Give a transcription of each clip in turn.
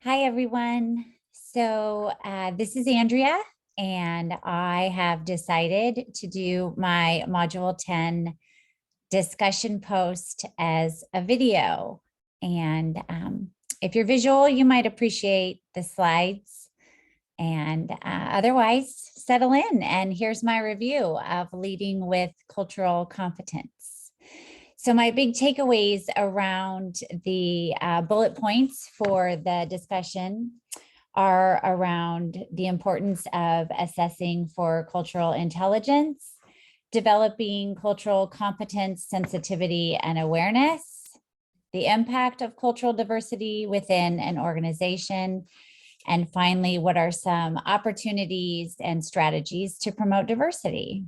Hi, everyone. This is Andrea, and I have decided to do my Module 10 discussion post as a video. And if you're visual, you might appreciate the slides. And otherwise, settle in. And here's my review of leading with cultural competence. So my big takeaways around the bullet points for the discussion are around the importance of assessing for cultural intelligence, developing cultural competence, sensitivity, and awareness, the impact of cultural diversity within an organization, and finally, what are some opportunities and strategies to promote diversity?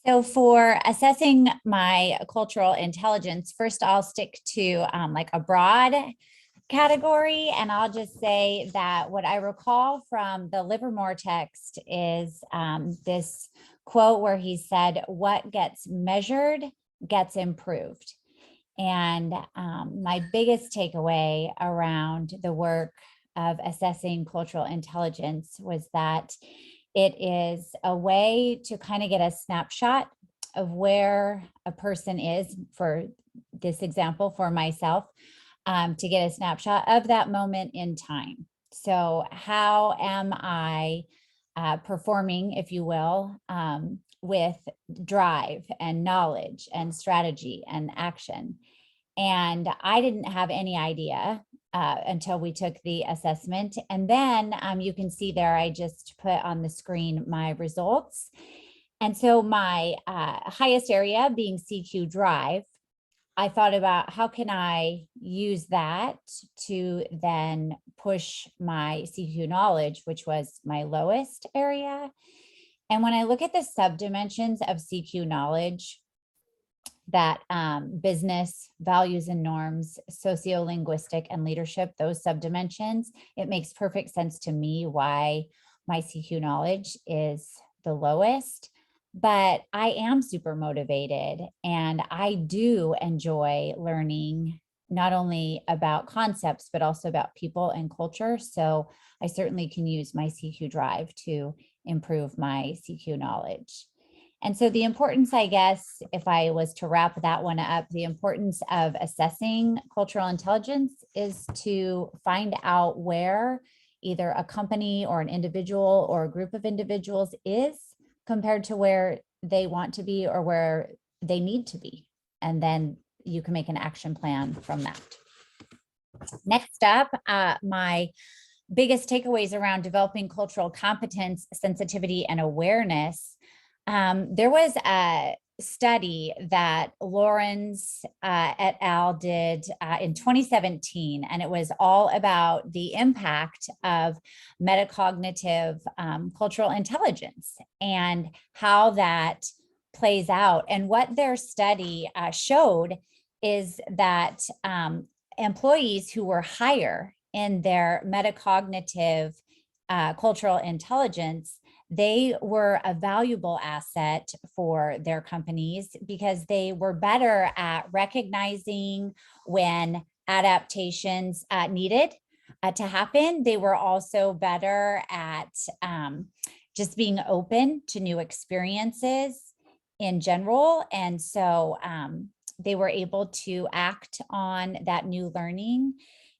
So for assessing my cultural intelligence, first I'll stick to like a broad category, and I'll just say that what I recall from the Livermore text is this quote where he said, "What gets measured gets improved." And my biggest takeaway around the work of assessing cultural intelligence was that it is a way to kind of get a snapshot of where a person is, for this example, for myself, to get a snapshot of that moment in time. So how am I performing, if you will, with drive and knowledge and strategy and action? And I didn't have any idea until we took the assessment. And then you can see there, I just put on the screen my results. And so my highest area being CQ drive, I thought about how can I use that to then push my CQ knowledge, which was my lowest area. And when I look at the subdimensions of CQ knowledge, that business, values and norms, sociolinguistic, and leadership, those subdimensions, it makes perfect sense to me why my CQ knowledge is the lowest. But I am super motivated, and I do enjoy learning not only about concepts, but also about people and culture. So I certainly can use my CQ drive to improve my CQ knowledge. And so the importance, I guess, if I was to wrap that one up, the importance of assessing cultural intelligence is to find out where either a company or an individual or a group of individuals is compared to where they want to be or where they need to be. And then you can make an action plan from that. Next up, my biggest takeaways around developing cultural competence, sensitivity, and awareness. There was a study that Lawrence et al. Did in 2017, and it was all about the impact of metacognitive cultural intelligence and how that plays out. And what their study showed is that employees who were higher in their metacognitive cultural intelligence, they were a valuable asset for their companies because they were better at recognizing when adaptations needed to happen. They were also better at just being open to new experiences in general. And so they were able to act on that new learning.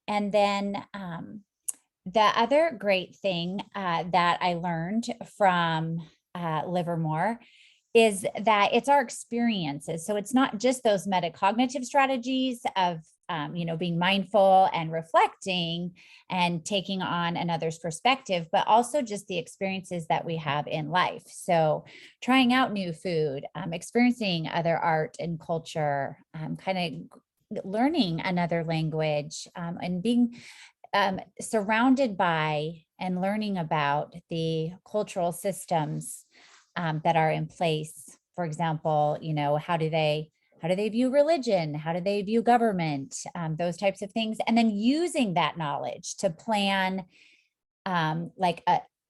And then the other great thing that I learned from Livermore is that it's our experiences. So it's not just those metacognitive strategies of, being mindful and reflecting and taking on another's perspective, but also just the experiences that we have in life. So trying out new food, experiencing other art and culture, kind of learning another language, and being surrounded by and learning about the cultural systems that are in place. For example, how do they view religion? How do they view government? Those types of things. And then using that knowledge to plan like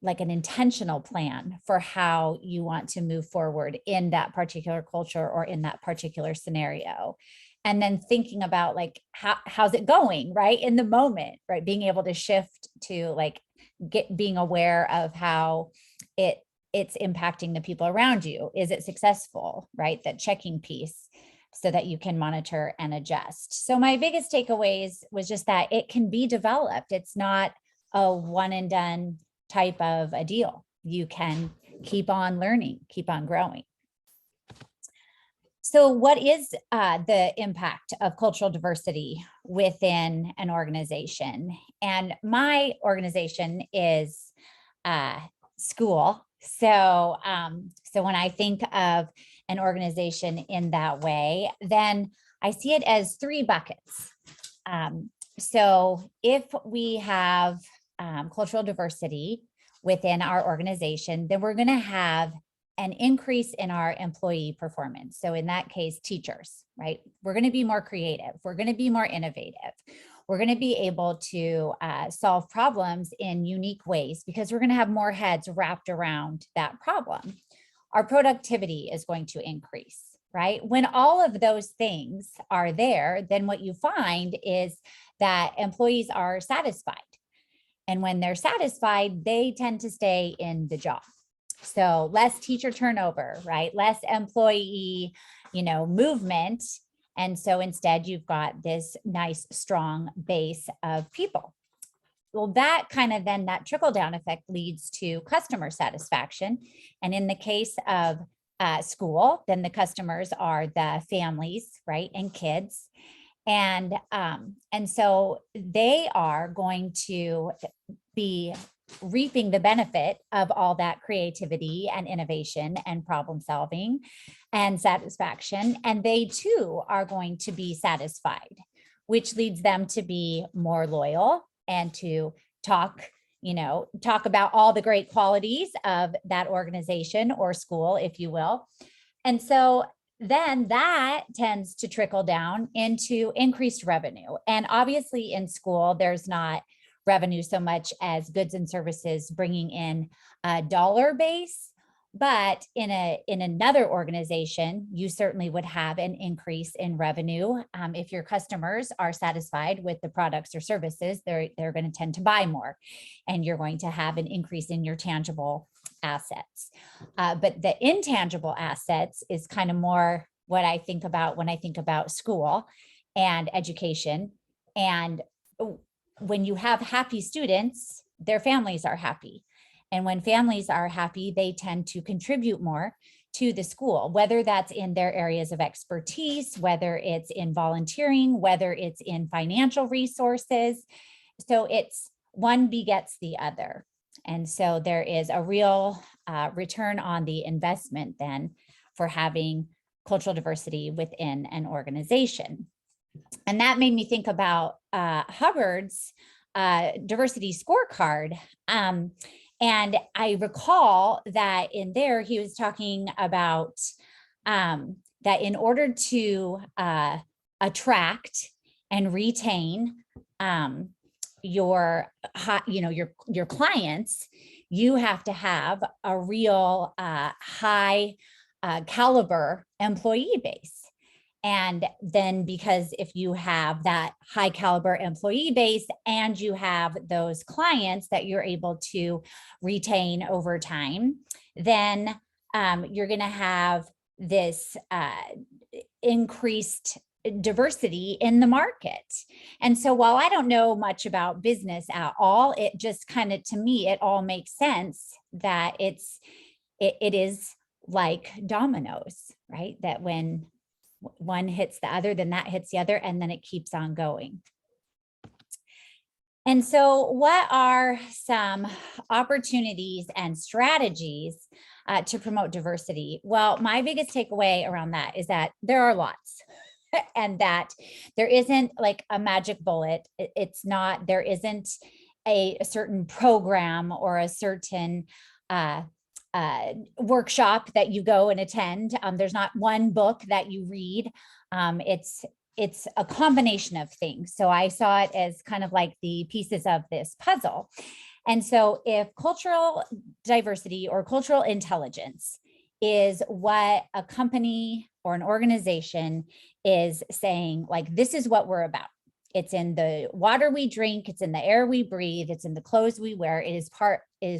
like an intentional plan for how you want to move forward in that particular culture or in that particular scenario. And then thinking about like, how's it going, right? In the moment, right? Being able to shift to like being aware of how it's impacting the people around you. Is it successful, right? That checking piece so that you can monitor and adjust. So my biggest takeaways was just that it can be developed. It's not a one and done type of a deal. You can keep on learning, keep on growing. So what is the impact of cultural diversity within an organization? And my organization is school. So, so when I think of an organization in that way, then I see it as three buckets. So if we have cultural diversity within our organization, then we're going to have an increase in our employee performance. So in that case, teachers, right? We're going to be more creative. We're going to be more innovative. We're going to be able to solve problems in unique ways because we're going to have more heads wrapped around that problem. Our productivity is going to increase, right? When all of those things are there, then what you find is that employees are satisfied. And when they're satisfied, they tend to stay in the job. So less teacher turnover, right? Less employee, movement. And so instead you've got this nice, strong base of people. Well, that kind of then that trickle down effect leads to customer satisfaction. And in the case of school, then the customers are the families, right? And kids. And so they are going to be reaping the benefit of all that creativity and innovation and problem solving and satisfaction. And they too are going to be satisfied, which leads them to be more loyal and to talk about all the great qualities of that organization or school, if you will. And so then that tends to trickle down into increased revenue. And obviously in school, there's not revenue so much as goods and services bringing in a dollar base. But in another organization, you certainly would have an increase in revenue. If your customers are satisfied with the products or services, they're going to tend to buy more, and you're going to have an increase in your tangible assets. But the intangible assets is kind of more what I think about when I think about school and education. And when you have happy students, their families are happy. And when families are happy, they tend to contribute more to the school, whether that's in their areas of expertise, whether it's in volunteering, whether it's in financial resources. So it's one begets the other. And so there is a real return on the investment then for having cultural diversity within an organization. And that made me think about Hubbard's diversity scorecard. And I recall that in there, he was talking about that in order to attract and retain your clients, you have to have a real high caliber employee base. And then because if you have that high caliber employee base and you have those clients that you're able to retain over time, then you're going to have this increased diversity in the market. And so while I don't know much about business at all, it just kind of, to me, it all makes sense that it is like dominoes, right? That when one hits the other, then that hits the other, and then it keeps on going. And so what are some opportunities and strategies to promote diversity? Well, my biggest takeaway around that is that there are lots and that there isn't like a magic bullet. There isn't a certain program or a certain workshop that you go and attend. There's not one book that you read. It's a combination of things. So I saw it as kind of like the pieces of this puzzle. And so if cultural diversity or cultural intelligence is what a company or an organization is saying, like, this is what we're about. It's in the water we drink, it's in the air we breathe, it's in the clothes we wear. It is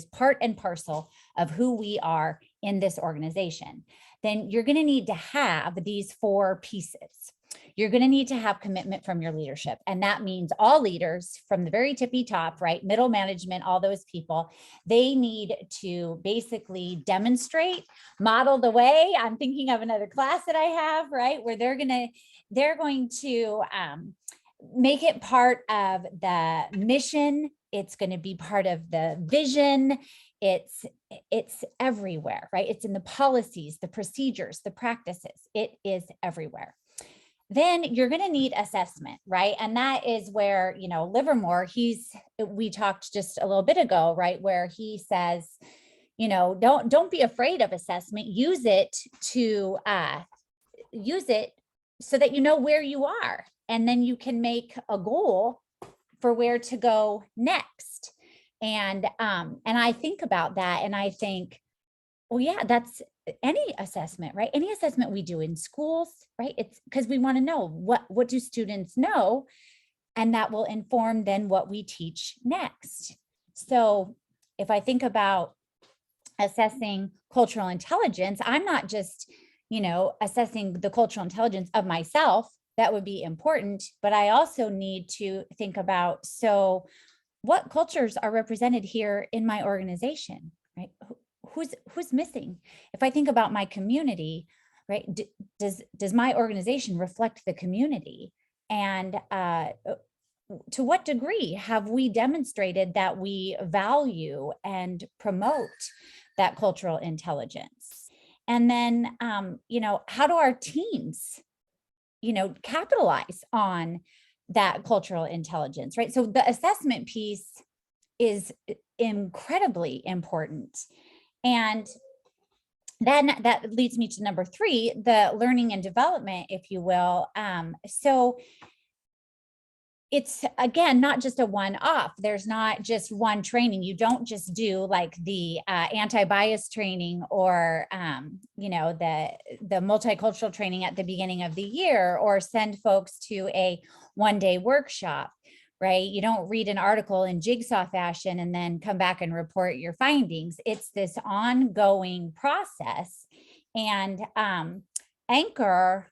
part and parcel of who we are in this organization. Then you're going to need to have these 4 pieces. You're going to need to have commitment from your leadership. And that means all leaders from the very tippy top, right? Middle management, all those people, they need to basically demonstrate, model the way. I'm thinking of another class that I have, right? Where they're going to make it part of the mission. It's going to be part of the vision. It's everywhere, right? It's in the policies, the procedures, the practices. It is everywhere. Then you're going to need assessment, right? And that is where, Livermore, we talked just a little bit ago, right? Where he says, don't be afraid of assessment. Use it so that you know where you are. And then you can make a goal for where to go next. And I think about that and I think, well, yeah, that's any assessment, right? Any assessment we do in schools, right? It's because we want to know what do students know, and that will inform then what we teach next. So if I think about assessing cultural intelligence, I'm not just, assessing the cultural intelligence of myself. That would be important, but I also need to think about, so what cultures are represented here in my organization, right? Who's missing? If I think about my community, right? Does my organization reflect the community? And to what degree have we demonstrated that we value and promote that cultural intelligence? And then, how do our teams, capitalize on that cultural intelligence, right? So the assessment piece is incredibly important. And then that leads me to number 3, the learning and development, if you will. So it's, again, not just a one-off. There's not just one training. You don't just do like the anti-bias training or, the multicultural training at the beginning of the year, or send folks to a one-day workshop, right? You don't read an article in jigsaw fashion and then come back and report your findings. It's this ongoing process. And Anchor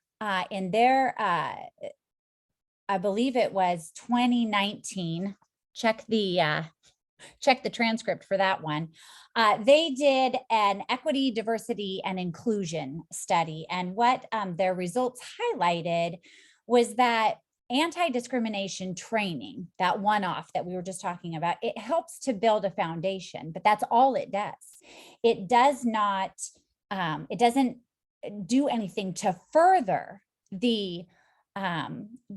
in their I believe it was 2019. Check the transcript for that one. They did an equity, diversity, and inclusion study. And what their results highlighted was that anti-discrimination training, that one-off that we were just talking about, it helps to build a foundation, but that's all it does. It does not, it doesn't do anything to further the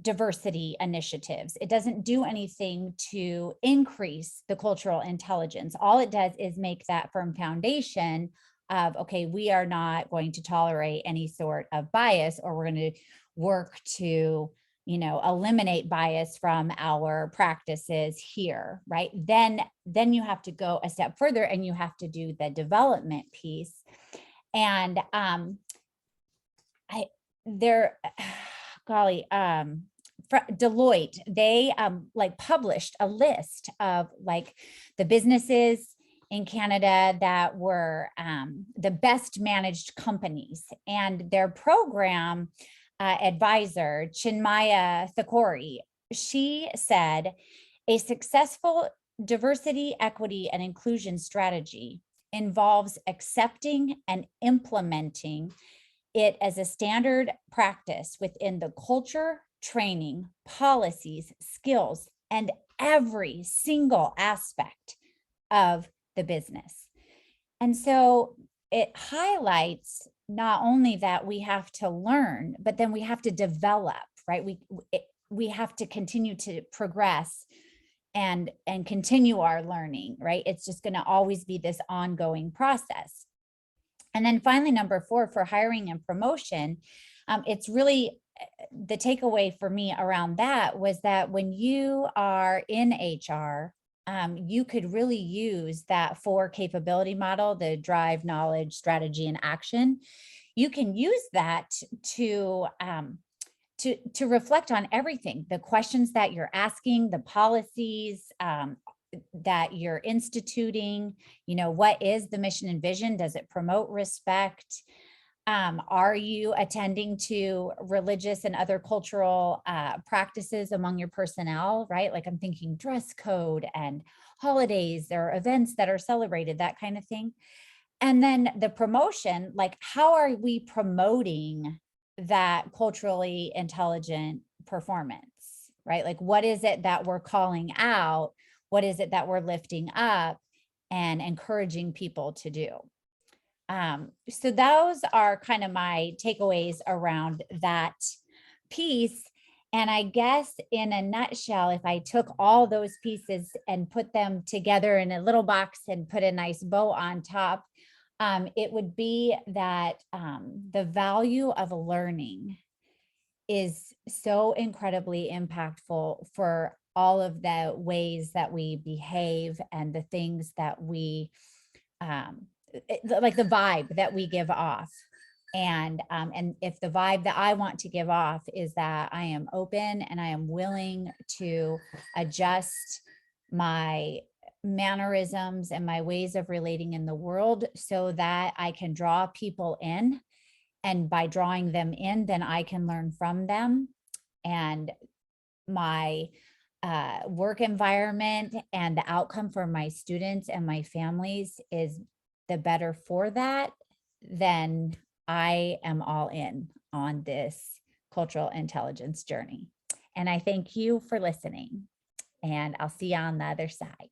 diversity initiatives. It doesn't do anything to increase the cultural intelligence. All it does is make that firm foundation of, okay, we are not going to tolerate any sort of bias, or we're going to work to, eliminate bias from our practices here, right? Then you have to go a step further and you have to do the development piece. And Deloitte, they published a list of the businesses in Canada that were the best managed companies, and their program advisor, Chinmaya Thakori, she said, a successful diversity, equity, and inclusion strategy involves accepting and implementing it as a standard practice within the culture, training, policies, skills, and every single aspect of the business. And so it highlights not only that we have to learn, but then we have to develop, right? We have to continue to progress and continue our learning, right? It's just going to always be this ongoing process. And then finally, number 4, for hiring and promotion, it's really the takeaway for me around that was that when you are in HR, you could really use that 4 capability model, the drive, knowledge, strategy, and action. You can use that to reflect on everything, the questions that you're asking, the policies that you're instituting. What is the mission and vision? Does it promote respect? Are you attending to religious and other cultural practices among your personnel, right? Like I'm thinking dress code and holidays or events that are celebrated, that kind of thing. And then the promotion, like how are we promoting that culturally intelligent performance, right? Like what is it that we're calling out? What is it that we're lifting up and encouraging people to do? So those are kind of my takeaways around that piece. And I guess in a nutshell, if I took all those pieces and put them together in a little box and put a nice bow on top, it would be that the value of learning is so incredibly impactful for all of the ways that we behave and the things that we like the vibe that we give off. And if the vibe that I want to give off is that I am open and I am willing to adjust my mannerisms and my ways of relating in the world so that I can draw people in. And by drawing them in, then I can learn from them. And my work environment and the outcome for my students and my families is the better for that, then I am all in on this cultural intelligence journey. And I thank you for listening, and I'll see you on the other side.